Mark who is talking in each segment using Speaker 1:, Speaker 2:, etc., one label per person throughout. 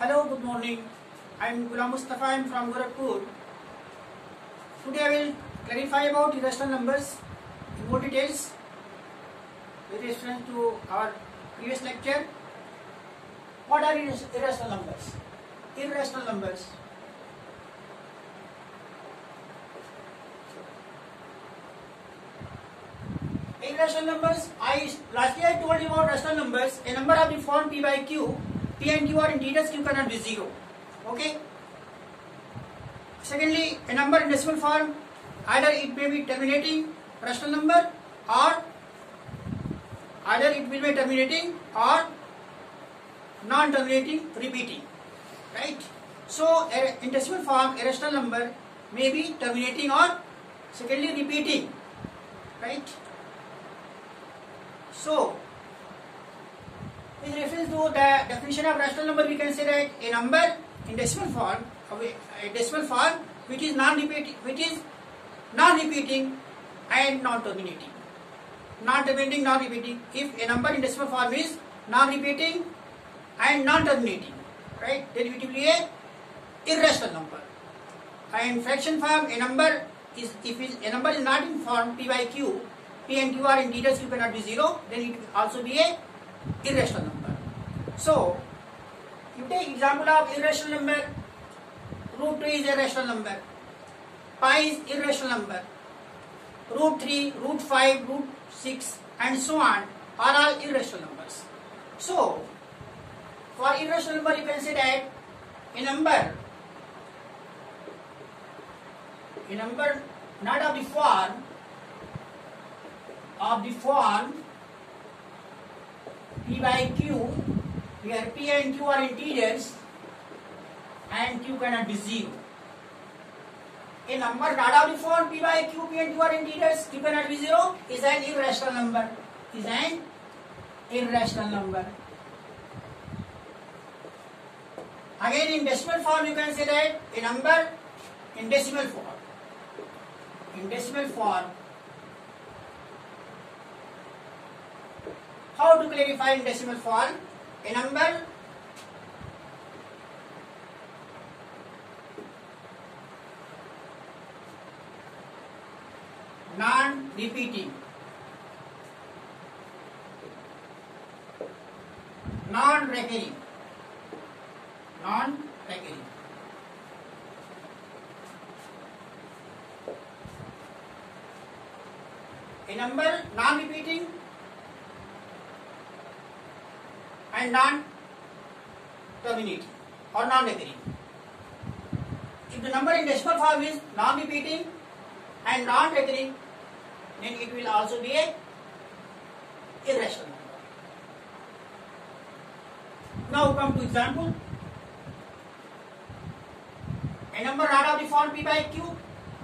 Speaker 1: Hello, good morning. I am Ghulam Mustafa. I am from Gorakhpur. Today I will clarify about irrational numbers in more details with reference to our previous lecture. What are irrational numbers? Irrational numbers. Irrational numbers. Lastly I told you about rational numbers. A number of the form p by q. P and Q are integers, Q cannot be 0. Okay. Secondly, a number in decimal form, either it may be terminating rational number or non-terminating repeating. Right. So, in decimal form, a rational number may be terminating or secondly repeating. Right. So, with reference to the definition of rational number, we can say that a number in decimal form, which is non-repeating and non-terminating. Non-terminating, non-repeating. If a number in decimal form is non-repeating and non-terminating, right, then it will be a irrational number. And fraction form, a number is not in form p by q, p and q are integers, q cannot be 0, then it will also be a irrational number. So, you take example of irrational number. Root 2 is a rational number. Pi is irrational number. Root 3, root 5, root 6 and so on are all irrational numbers. So, for irrational number you can say that a number not of the form p by q, where p and q are integers and q cannot be 0. A number not of the form p by q, p and q are integers, q cannot be 0 is an irrational number. Again, in decimal form you can say that a number in decimal form. How to clarify in decimal form? A number non-repeating, non-recurring. A number non-repeating and non-terminating or non-recurring. If the number in decimal form is non-repeating and non-recurring, then it will also be a irrational number. Now come to example. A number not of the form p by q,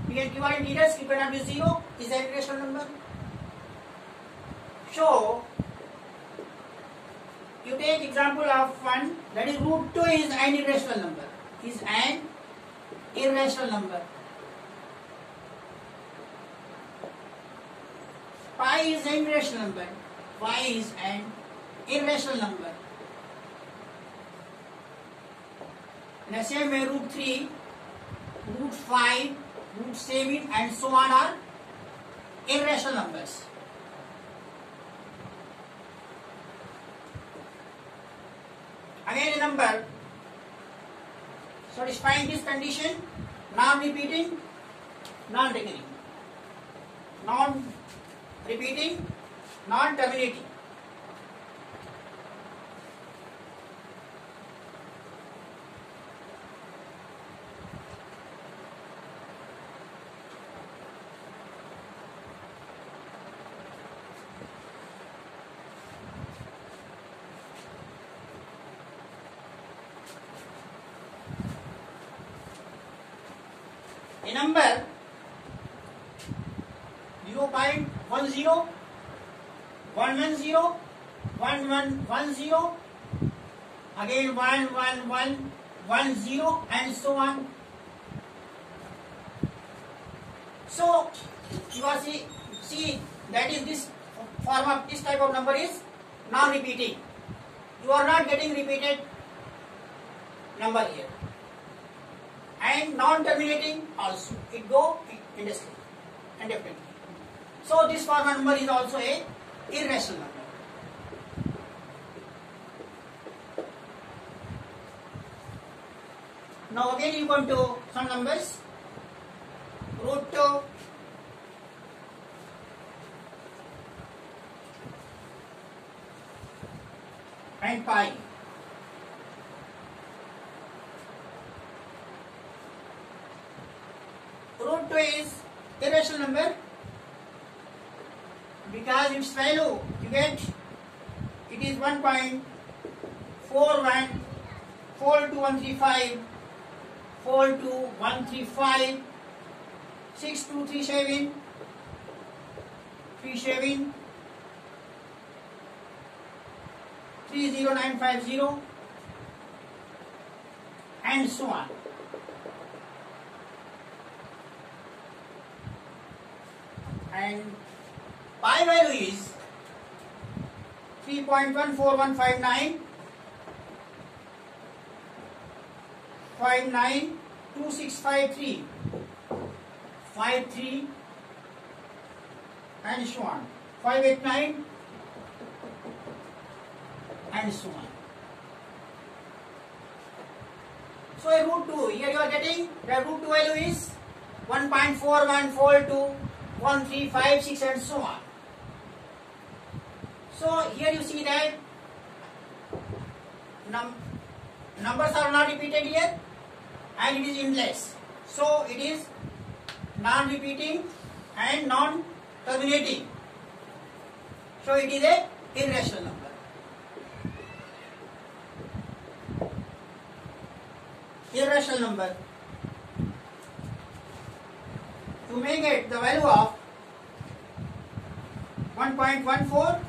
Speaker 1: p and q are integers, q cannot be 0 is an irrational number. So, you take example of one, that is root 2 is an irrational number. Pi is an irrational number. Y is an irrational number. In the same way, root 3, root 5, root 7 and so on are irrational numbers. Again, a number satisfying this condition, non-repeating, non-recurring, non-repeating, non-terminating. A number 0.10, 110, 1110, again 11110 and so on. So you are see that is this form of this type of number is non-repeating. You are not getting repeated number here. And non-terminating also, it go endlessly, indefinitely. So this formal number is also a irrational number. Now again you come to some numbers. Root 2 and pi. Root 2 is irrational number because its value you get, it is 1.41 42135 42135 6237 37 30950 and so on. And pi value is 3.14159 292653 53 and so on, 589 and so on. So a root 2, here you are getting the root 2 value is 1.41421356 and so on. So here you see that numbers are not repeated here and it is endless. So it is non-repeating and non-terminating. So it is a irrational number. Irrational number. To make it the value of 1.14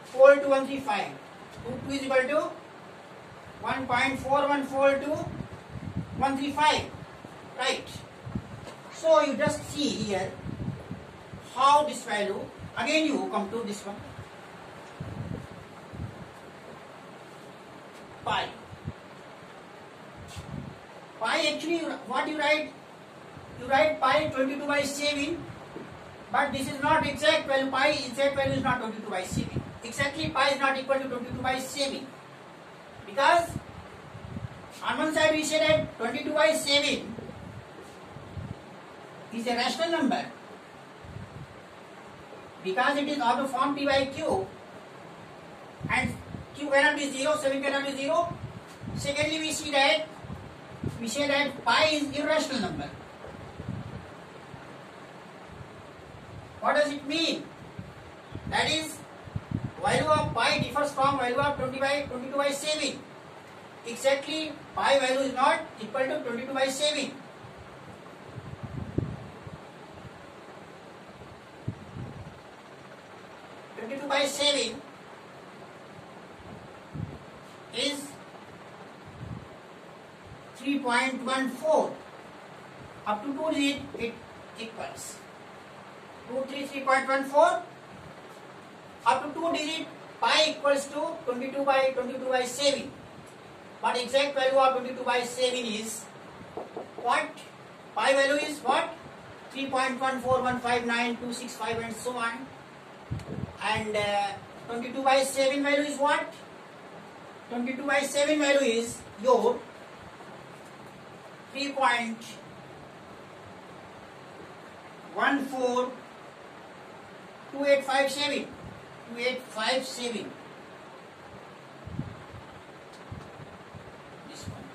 Speaker 1: 42135. Root 2 is equal to 1.4142 right. So you just see here how this value, again you come to this one, pi. Pi actually what you write? You write pi 22/7, but this is not exact value. Pi exact value is not 22/7. Exactly pi is not equal to 22/7 because on one side we say that 22/7 is a rational number because it is of the form p by q and q cannot be 0, 7 cannot be 0. Secondly, we say that pi is irrational number. What does it mean? That is, value of pi differs from value of 22/7. Exactly, pi value is not equal to 22/7. By 7 is 3.14. Up to 2 digit it equals 3.14. Up to 2 digit pi equals to 22/7. But exact value of 22/7 is what? Pi value is what? 3.14159 and so on. And 22/7 value is what? 22/7 value is your 3.142857. 2857. This one.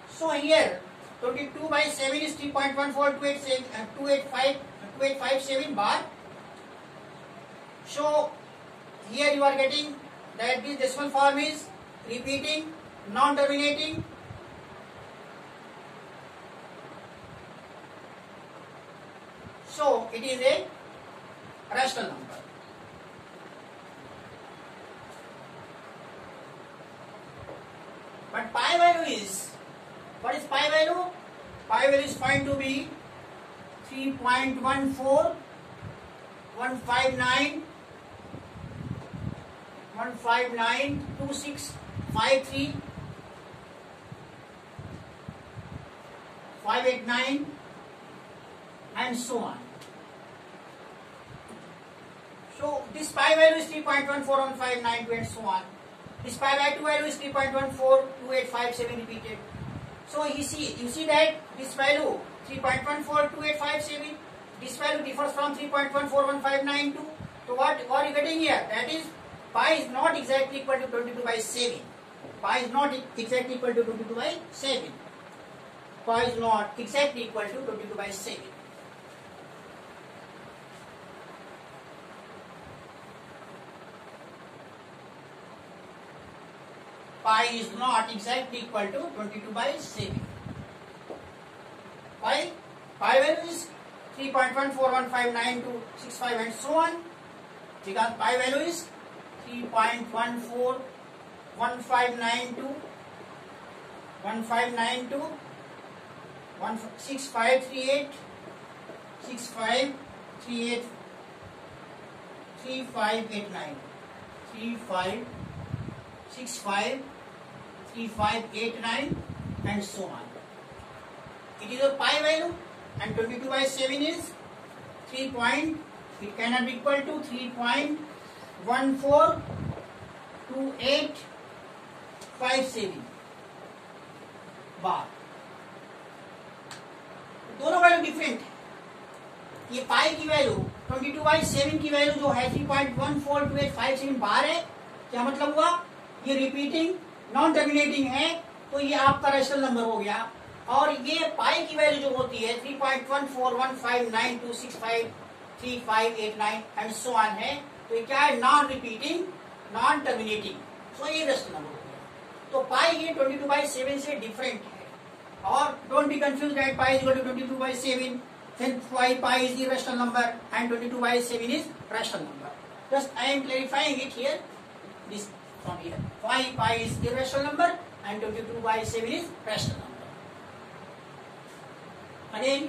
Speaker 1: So here 22/7 is 3.14287 bar. So here you are getting that this decimal form is repeating, non-terminating. So it is a rational number. But pi value is, what is pi value? Pi value is found to be 3.14159 1592653 589 and so on. So this pi value is 3.14159 and so on. This pi by 2 value is 3.142857 repeated. So you see that this value 3.142857, this value differs from 3.141592. So what are you getting here? That is, pi is not exactly equal to 22/7. Pi is not exactly equal to 22/7. Pi is not exactly equal to 22/7. Pi is not exactly equal to 22/7. Pi value is 3.14159265 and so on, because pi value is 3.141592 6538 3589 3565 3589 and so on. It is a pi value, and 22/7 is 3. It cannot be equal to 3.142857 बार. दोनों value different है. ये पाई की value 22/7 की value जो है 3.142857 बार है. क्या मतलब हुआ? ये रिपीटिंग नॉन टर्मिनेटिंग है, तो ये आपका रेशनल नंबर हो गया. और ये पाई की वैल्यू जो होती है 3.141592653589 एंड सो ऑन है, तो ये क्या है? Non repeating non terminating. So ये रेशनल नंबर हो गया. तो पाई ये 22/7 से डिफरेंट है. और don't be confuse that pi is equal to 22/7. then pi is the rational number and 22/7 is rational number. Just I am clarifying it here. This from here. Pi is the rational number and 22/7 is rational number. Again,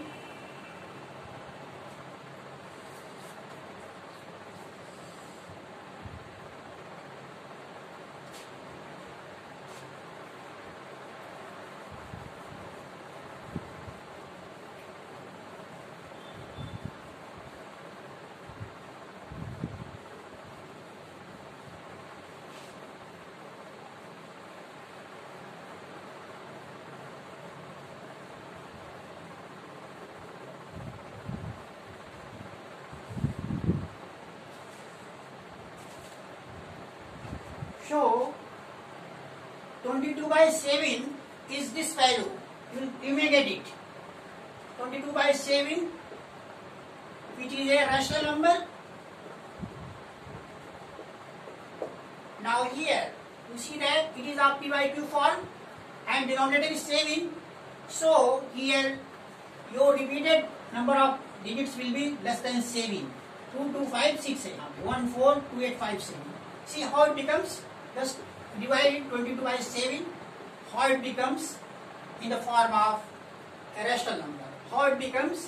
Speaker 1: so 22/7 is this value. You may get it. 22/7, which is a rational number. Now here you see that it is of p/q form and denominator is 7. So here your repeated number of digits will be less than 7. 2, 2, 5, 6, 1, 4, 2, 8, 5, 7. See how it becomes. Just divide it 22/7. How it becomes in the form of a rational number. How it becomes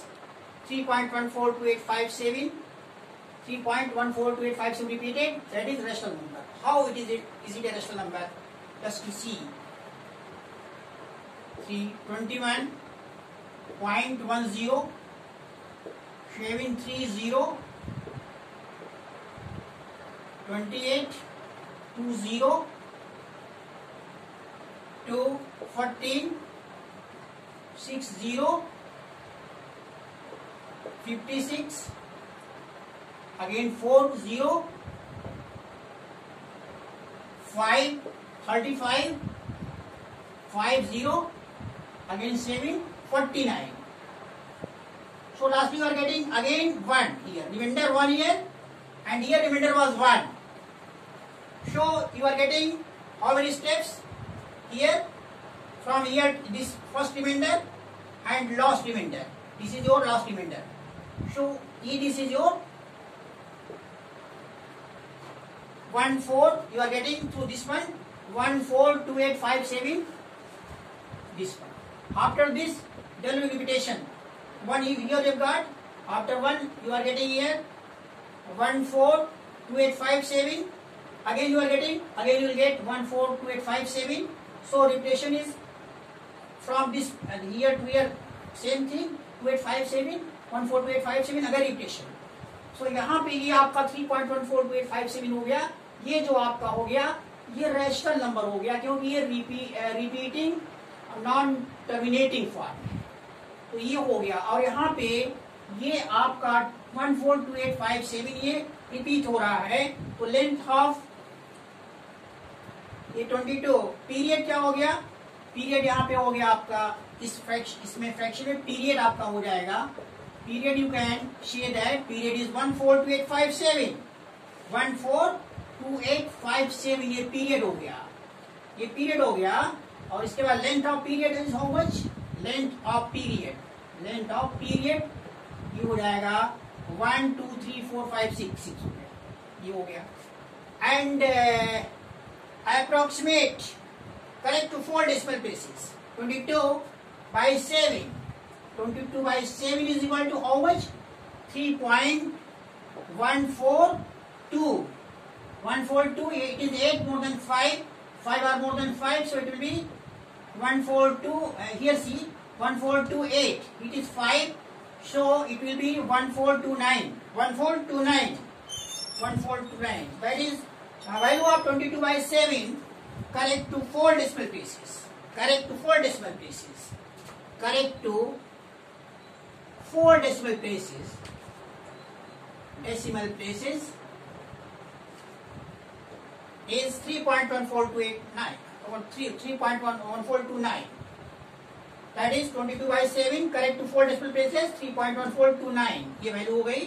Speaker 1: 3.142857. 3.142857 repeated. That is rational number. How it is it? Is it a rational number? Just to see. 321.10 730 28 20 to 14 60 56 again 40 5 35 50 again 7 49. So lastly you are getting again 1 here, remainder 1 here, and here remainder was 1. So you are getting how many steps here? From here this first remainder and last remainder. This is your last remainder. So this is your 1 4. You are getting through this one 1 4 2 8 5 7. This one. After this double repetition. 1 here you have got. After 1 you are getting here 1 4 2 8 5 7. again you will get 142857. So repetition is from this here to here same thing 2857 142857 अगर repetition. So यहाँ पे ये आपका 3.142857 हो गया. ये जो आपका हो गया ये रैशनल नंबर हो गया क्योंकि ये रिपीटिंग नॉन टर्मिनेटिंग फॉर्म है. तो ये हो गया. और यहाँ पे ये आपका 142857 ये रिपीट हो रहा है. तो लेंथ ऑफ ये 22 पीरियड क्या हो गया. पीरियड यहाँ पे हो गया आपका इसमें फ्रैक्शन में पीरियड आपका हो जाएगा. Period you can say that period is 142857 142857 ये पीरियड हो गया. ये पीरियड हो गया. और इसके बाद length of period is how much. Length of period ये हो जाएगा 1 2 3 4 5 6 हो गया. ये हो गया. And approximate correct to 4 decimal places. 22 by 7 is equal to how much. 3.142. 142 it is 8 more than 5 are more than 5, so it will be 142. Here see 1428 it is 5, so it will be 1429. That is value of 22 by 7 correct to 4 decimal places. Correct to 4 decimal places is 3.1429 or 3.1429. That is 22 by 7 correct to 4 decimal places 3.1429. ये value हो गई.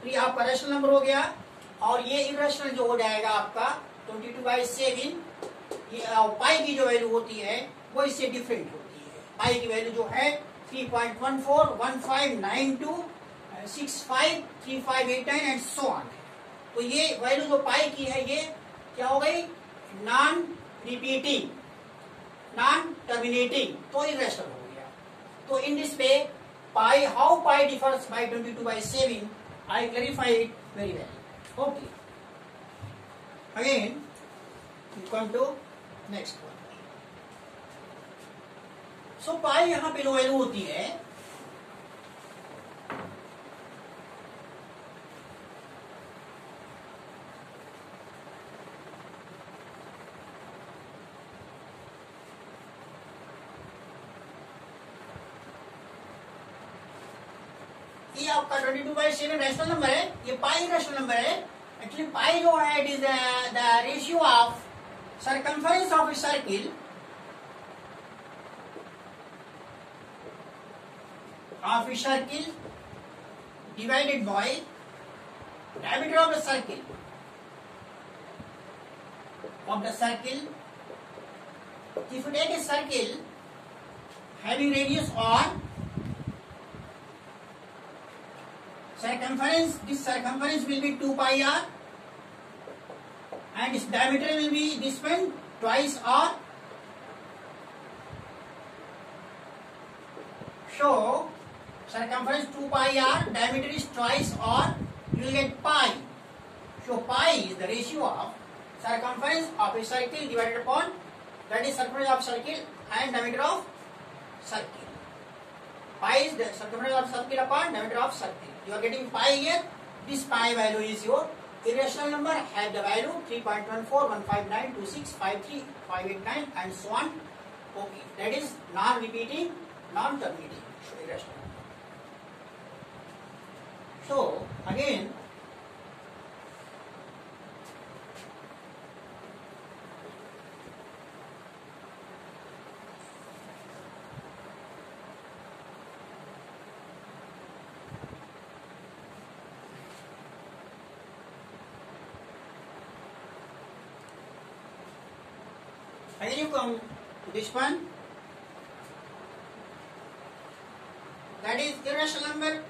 Speaker 1: तो ये आपका rational number हो गया. और ये इरेशनल जो हो जाएगा आपका 22 by 7 ये पाई की जो वैल्यू होती है वो इससे डिफरेंट होती है. पाई की वैल्यू जो है 3.141592 65 3589 एंड सो ऑन. तो ये वैल्यू जो पाई की है ये क्या हो गई. Non repeating non terminating. तो इरेशनल हो गया. तो in this way pi how pi differs by 22 by 7 I clarify it very well. Okay. Again, we come to next one. So pi यहाँ पे वैल्यू होती है ये आपका 22 by 7 रैशनल नंबर है. ये पाई रैशनल नंबर है. एक्चुअली पाई जो है it is the ratio of circumference of a circle divided by diameter of the circle if you take a circle having radius on circumference, this circumference will be 2 pi r and its diameter will be this one twice r. So circumference 2 pi r, diameter is twice r, you will get pi. So pi is the ratio of circumference of a circle divided upon that is circumference of circle and diameter of circle. Pi is the circumference of circle upon diameter of circle. You are getting pi here. This pi value is your irrational number. Have the value 3.141592653 and so on. Okay, that is non-repeating, non-terminating. So irrational number. So again, again you come to this one, that is irrational number.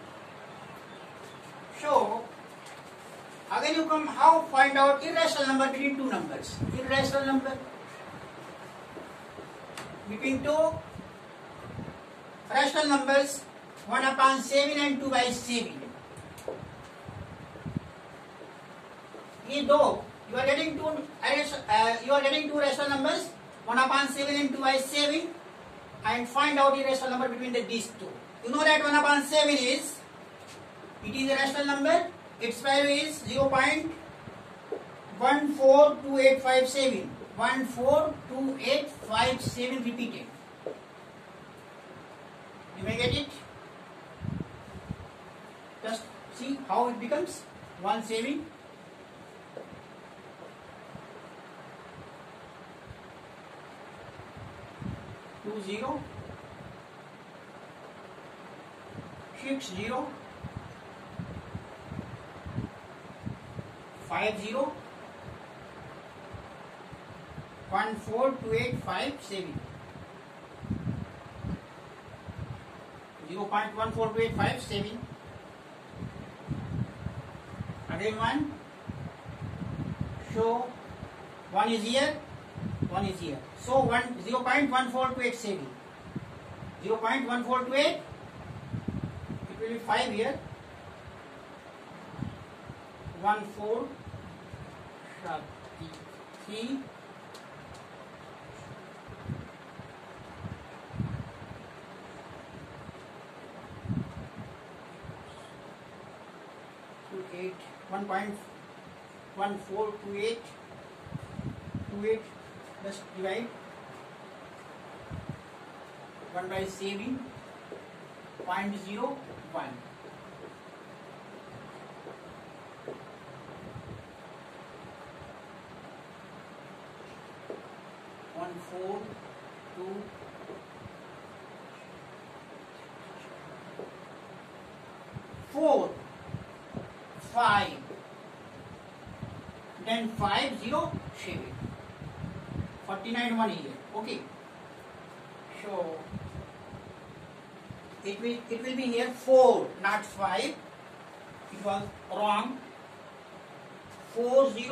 Speaker 1: So again you come how find out irrational number between two numbers. Irrational number between two rational numbers 1/7 and 2/7. ये दो You are getting two rational numbers, 1 upon 7 and 2 by 7, and find out the rational number between these two. You know that 1 upon 7 is a rational number. Its value is 0.142857. 142857 repeated. You may get it. Just see how it becomes 17. 20 60 50 142857 0.142857. Again one. So 1 is here, 1 is here. So 0.1428. 0.1428. It will be 5 here. 1433. 1.1428. Just divide 1 by 7. 0.01. 1 4 2 4 5, then 507. 49 1 here. Okay. So it will be here 4, not 5. It was wrong. 40,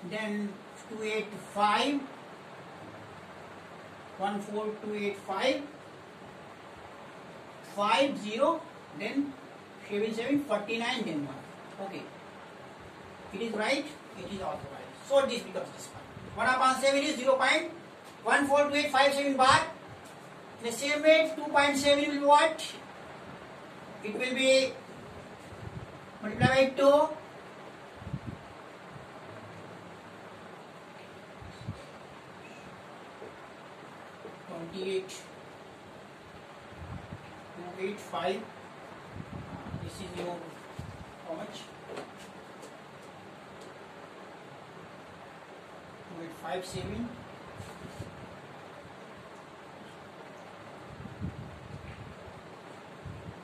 Speaker 1: then 285. 14285. 50, then 77, 49, then 1. Okay. It is right. It is also right. So this becomes this one. 1 upon 7 is 0.142857 bar. In the same way, 2.7 will be what? It will be multiplied by 2. 28, 285. This is your how much? 2857.